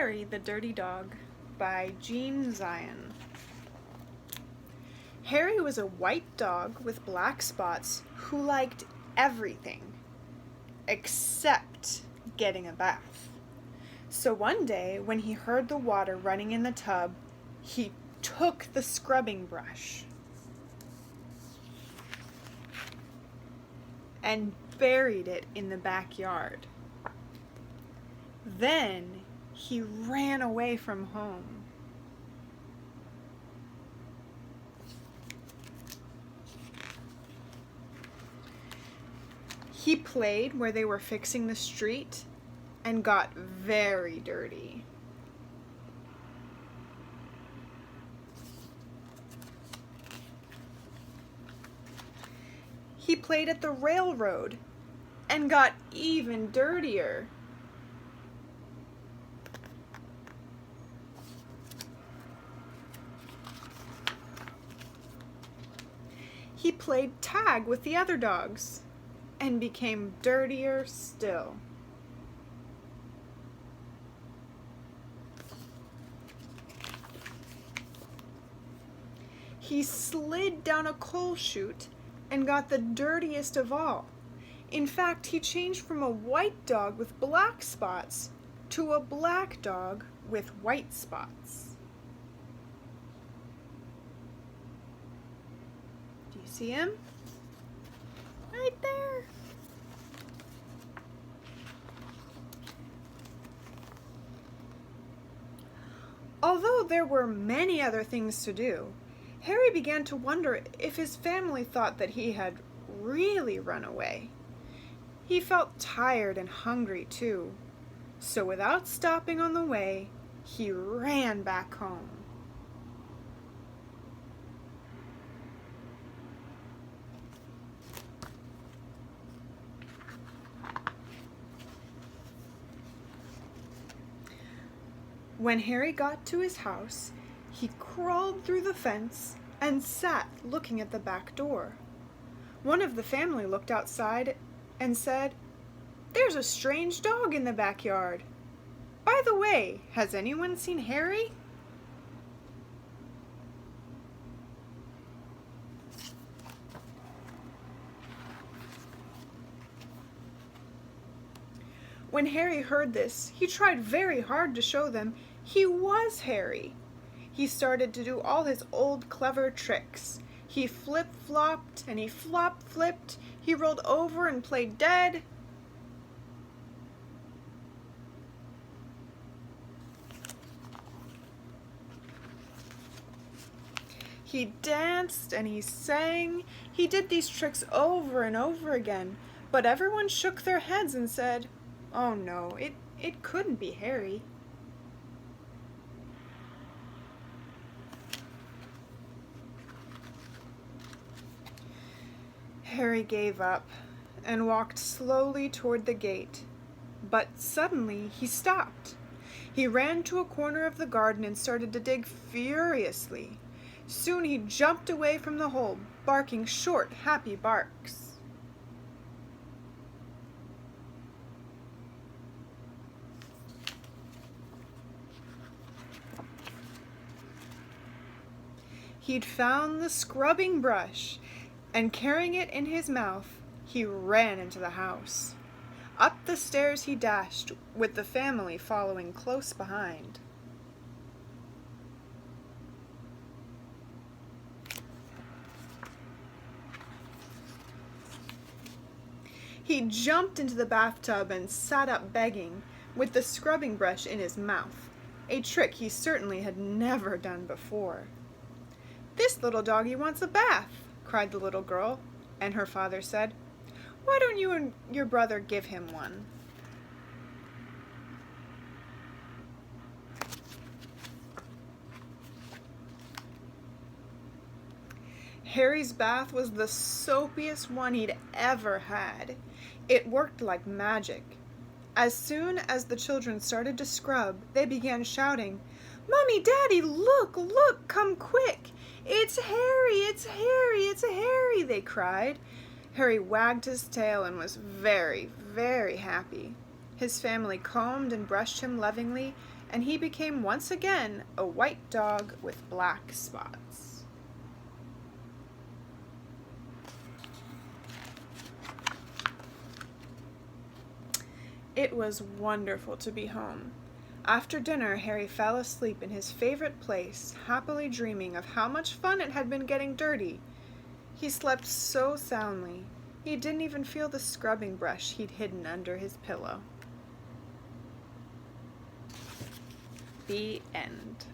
Harry the Dirty Dog by Jean Zion. Harry was a white dog with black spots who liked everything except getting a bath. So one day when he heard the water running in the tub, he took the scrubbing brush and buried it in the backyard. Then he ran away from home. He played where they were fixing the street and got very dirty. He played at the railroad and got even dirtier. He played tag with the other dogs and became dirtier still. He slid down a coal chute and got the dirtiest of all. In fact, he changed from a white dog with black spots to a black dog with white spots. Do you see him? Right there. Although there were many other things to do, Harry began to wonder if his family thought that he had really run away. He felt tired and hungry too, so without stopping on the way, he ran back home. When Harry got to his house, he crawled through the fence and sat looking at the back door. One of the family looked outside and said, "There's a strange dog in the backyard. By the way, has anyone seen Harry?" When Harry heard this, he tried very hard to show them he was Harry. He started to do all his old clever tricks. He flip-flopped and he flop-flipped. He rolled over and played dead. He danced and he sang. He did these tricks over and over again, but everyone shook their heads and said, "Oh no, it couldn't be Harry." Harry gave up and walked slowly toward the gate, but suddenly he stopped. He ran to a corner of the garden and started to dig furiously. Soon he jumped away from the hole, barking short, happy barks. He'd found the scrubbing brush, and carrying it in his mouth, he ran into the house. Up the stairs he dashed, with the family following close behind. He jumped into the bathtub and sat up begging, with the scrubbing brush in his mouth, a trick he certainly had never done before. "This little doggy wants a bath," cried the little girl, and her father said, "Why don't you and your brother give him one?" Harry's bath was the soapiest one he'd ever had. It worked like magic. As soon as the children started to scrub, they began shouting, "Mommy, Daddy, look, look, come quick! It's Harry, it's Harry, it's Harry!" they cried. Harry wagged his tail and was very, very happy. His family combed and brushed him lovingly, and he became once again a white dog with black spots. It was wonderful to be home. After dinner, Harry fell asleep in his favorite place, happily dreaming of how much fun it had been getting dirty. He slept so soundly, he didn't even feel the scrubbing brush he'd hidden under his pillow. The end.